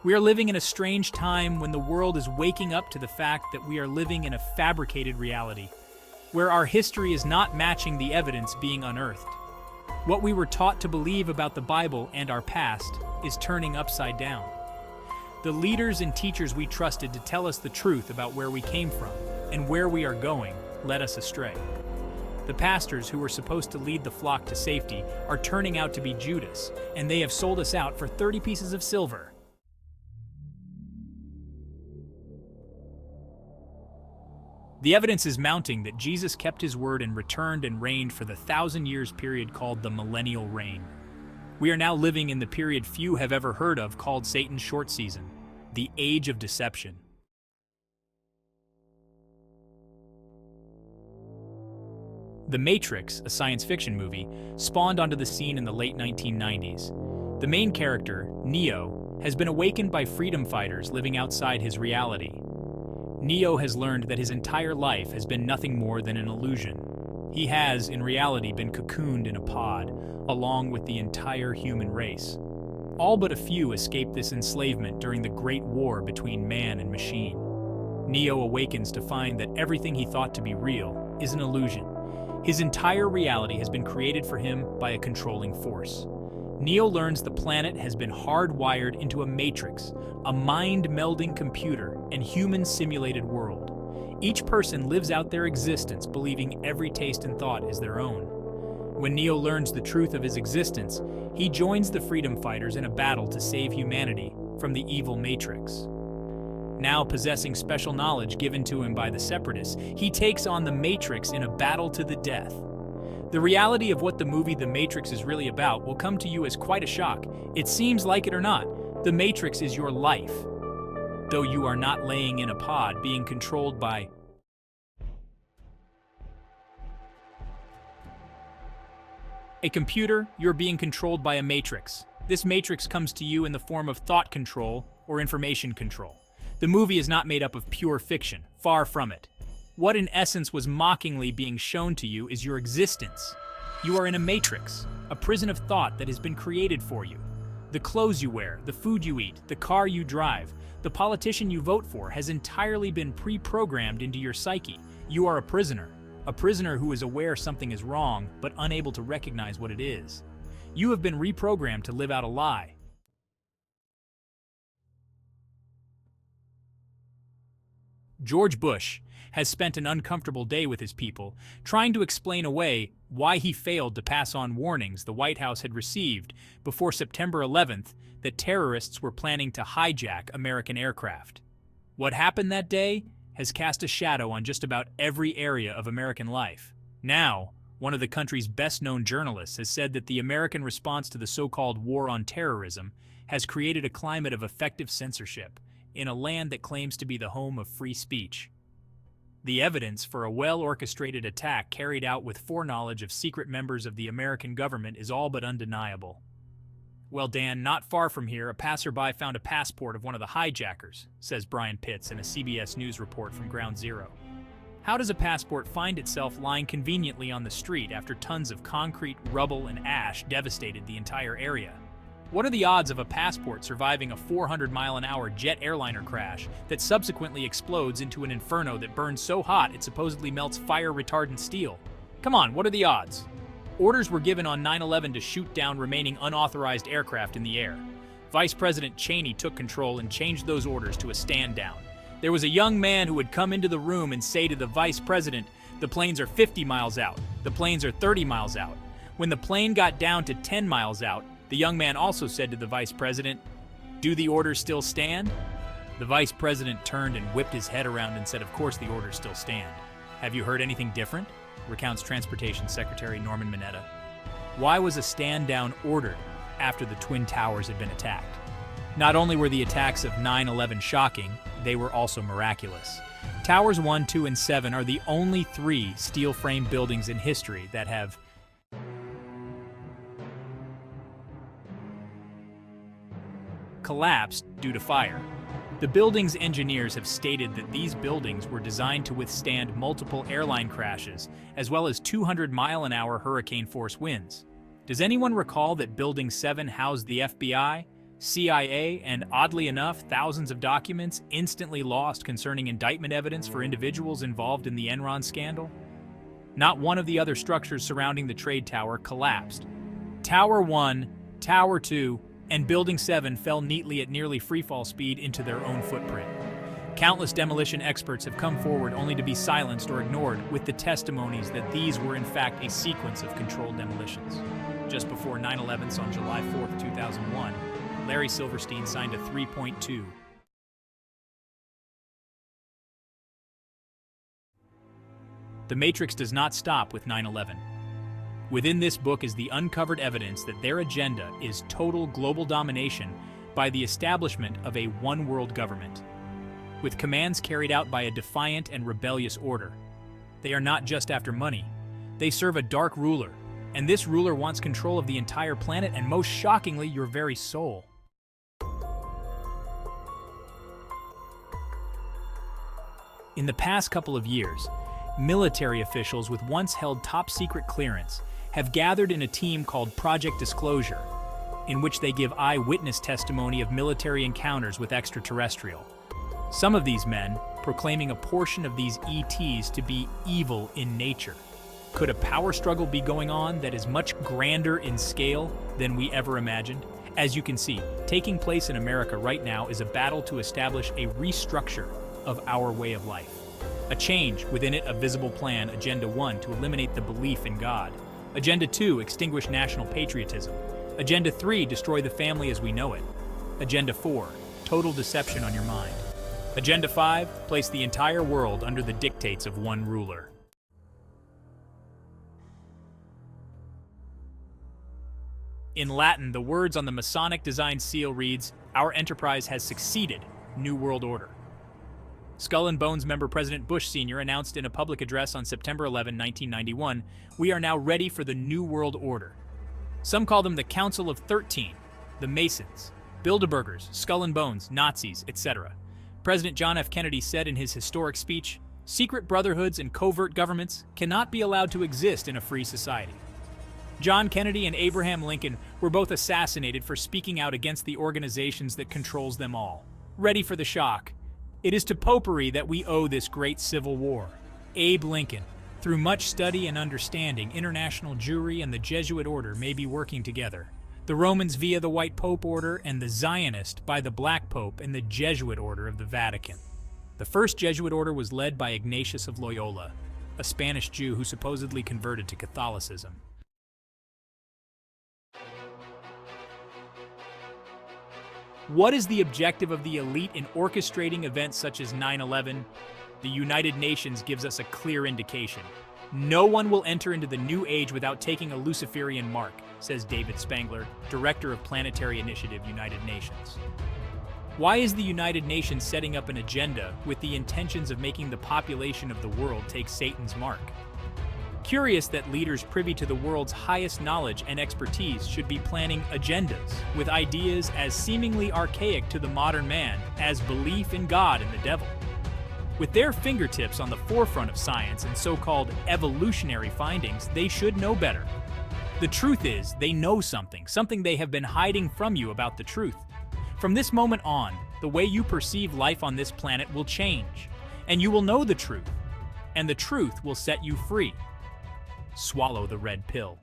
We are living in a strange time when the world is waking up to the fact that we are living in a fabricated reality, where our history is not matching the evidence being unearthed. What we were taught to believe about the Bible and our past is turning upside down. The leaders and teachers we trusted to tell us the truth about where we came from and where we are going led us astray. The pastors who were supposed to lead the flock to safety are turning out to be Judas, and they have sold us out for 30 pieces of silver. The evidence is mounting that Jesus kept his word and returned and reigned for the 1,000 years period called the Millennial reign. We are now living in the period few have ever heard of called Satan's short season, the Age of Deception. The Matrix, a science fiction movie, spawned onto the scene in the late 1990s. The main character, Neo, has been awakened by freedom fighters living outside his reality. Neo has learned that his entire life has been nothing more than an illusion. He has, in reality, been cocooned in a pod, along with the entire human race. All but a few escaped this enslavement during the Great War between man and machine. Neo awakens to find that everything he thought to be real is an illusion. His entire reality has been created for him by a controlling force. Neo learns the planet has been hardwired into a matrix, a mind-melding computer and human-simulated world. Each person lives out their existence believing every taste and thought is their own. When Neo learns the truth of his existence, he joins the freedom fighters in a battle to save humanity from the evil matrix. Now possessing special knowledge given to him by the Separatists, he takes on the Matrix in a battle to the death. The reality of what the movie The Matrix is really about will come to you as quite a shock. It seems like it or not, the Matrix is your life. Though you are not laying in a pod being controlled by a computer, you're being controlled by a matrix. This matrix comes to you in the form of thought control or information control. The movie is not made up of pure fiction, far from it. What in essence was mockingly being shown to you is your existence. You are in a matrix, a prison of thought that has been created for you. The clothes you wear, the food you eat, the car you drive, the politician you vote for has entirely been pre-programmed into your psyche. You are a prisoner who is aware something is wrong but unable to recognize what it is. You have been reprogrammed to live out a lie. George Bush has spent an uncomfortable day with his people, trying to explain away why he failed to pass on warnings the White House had received before September 11th that terrorists were planning to hijack American aircraft. What happened that day has cast a shadow on just about every area of American life. Now, one of the country's best-known journalists has said that the American response to the so-called war on terrorism has created a climate of effective censorship in a land that claims to be the home of free speech. The evidence for a well-orchestrated attack carried out with foreknowledge of secret members of the American government is all but undeniable. Well, Dan, not far from here, a passerby found a passport of one of the hijackers, says Brian Pitts in a CBS News report from Ground Zero. How does a passport find itself lying conveniently on the street after tons of concrete, rubble, and ash devastated the entire area? What are the odds of a passport surviving a 400-mile-an-hour jet airliner crash that subsequently explodes into an inferno that burns so hot it supposedly melts fire-retardant steel? Come on, what are the odds? Orders were given on 9/11 to shoot down remaining unauthorized aircraft in the air. Vice President Cheney took control and changed those orders to a stand down. There was a young man who would come into the room and say to the vice president, "The planes are 50 miles out. The planes are 30 miles out." When the plane got down to 10 miles out, the young man also said to the vice president, "Do the orders still stand?" The vice president turned and whipped his head around and said, "Of course the orders still stand. Have you heard anything different?" recounts Transportation Secretary Norman Mineta. Why was a stand down ordered after the Twin Towers had been attacked? Not only were the attacks of 9/11 shocking, they were also miraculous. Towers 1, 2, and 7 are the only 3 steel-frame buildings in history that have collapsed due to fire. The building's engineers have stated that these buildings were designed to withstand multiple airline crashes, as well as 200-mile-an-hour hurricane-force winds. Does anyone recall that Building 7 housed the FBI, CIA, and oddly enough, thousands of documents instantly lost concerning indictment evidence for individuals involved in the Enron scandal. Not one of the other structures surrounding the trade tower collapsed. Tower 1, Tower 2, and Building 7 fell neatly at nearly freefall speed into their own footprint. Countless demolition experts have come forward only to be silenced or ignored, with the testimonies that these were in fact a sequence of controlled demolitions. Just before 9/11 on July 4, 2001, Larry Silverstein signed a 3.2. The Matrix does not stop with 9/11. Within this book is the uncovered evidence that their agenda is total global domination by the establishment of a one-world government, with commands carried out by a defiant and rebellious order. They are not just after money. They serve a dark ruler, and this ruler wants control of the entire planet and, most shockingly, your very soul. In the past couple of years, military officials with once held top-secret clearance have gathered in a team called Project Disclosure, in which they give eyewitness testimony of military encounters with extraterrestrial. Some of these men proclaiming a portion of these ETs to be evil in nature. Could a power struggle be going on that is much grander in scale than we ever imagined? As you can see, taking place in America right now is a battle to establish a restructure of our way of life. A change, within it a visible plan, Agenda 1, to eliminate the belief in God. Agenda 2, extinguish national patriotism. Agenda 3, destroy the family as we know it. Agenda 4, total deception on your mind. Agenda 5, place the entire world under the dictates of one ruler. In Latin, the words on the Masonic design seal reads, "Our enterprise has succeeded, New World Order." Skull and Bones member President Bush Sr. announced in a public address on September 11, 1991, "We are now ready for the New World Order." Some call them the Council of 13, the Masons, Bilderbergers, Skull and Bones, Nazis, etc. President John F. Kennedy said in his historic speech, "Secret brotherhoods and covert governments cannot be allowed to exist in a free society." John Kennedy and Abraham Lincoln were both assassinated for speaking out against the organizations that controls them all. Ready for the shock. It is to popery that we owe this great civil war. Abe Lincoln. Through much study and understanding, international Jewry and the Jesuit order may be working together. The Romans via the White Pope order and the Zionist by the Black Pope and the Jesuit order of the Vatican. The first Jesuit order was led by Ignatius of Loyola, a Spanish Jew who supposedly converted to Catholicism. What is the objective of the elite in orchestrating events such as 9/11? The United Nations gives us a clear indication. No one will enter into the new age without taking a Luciferian mark, says David Spangler, Director of Planetary Initiative, United Nations. Why is the United Nations setting up an agenda with the intentions of making the population of the world take Satan's mark? Curious that leaders privy to the world's highest knowledge and expertise should be planning agendas with ideas as seemingly archaic to the modern man as belief in God and the devil. With their fingertips on the forefront of science and so-called evolutionary findings, they should know better. The truth is, they know something they have been hiding from you about the truth. From this moment on, the way you perceive life on this planet will change, and you will know the truth, and the truth will set you free. Swallow the red pill.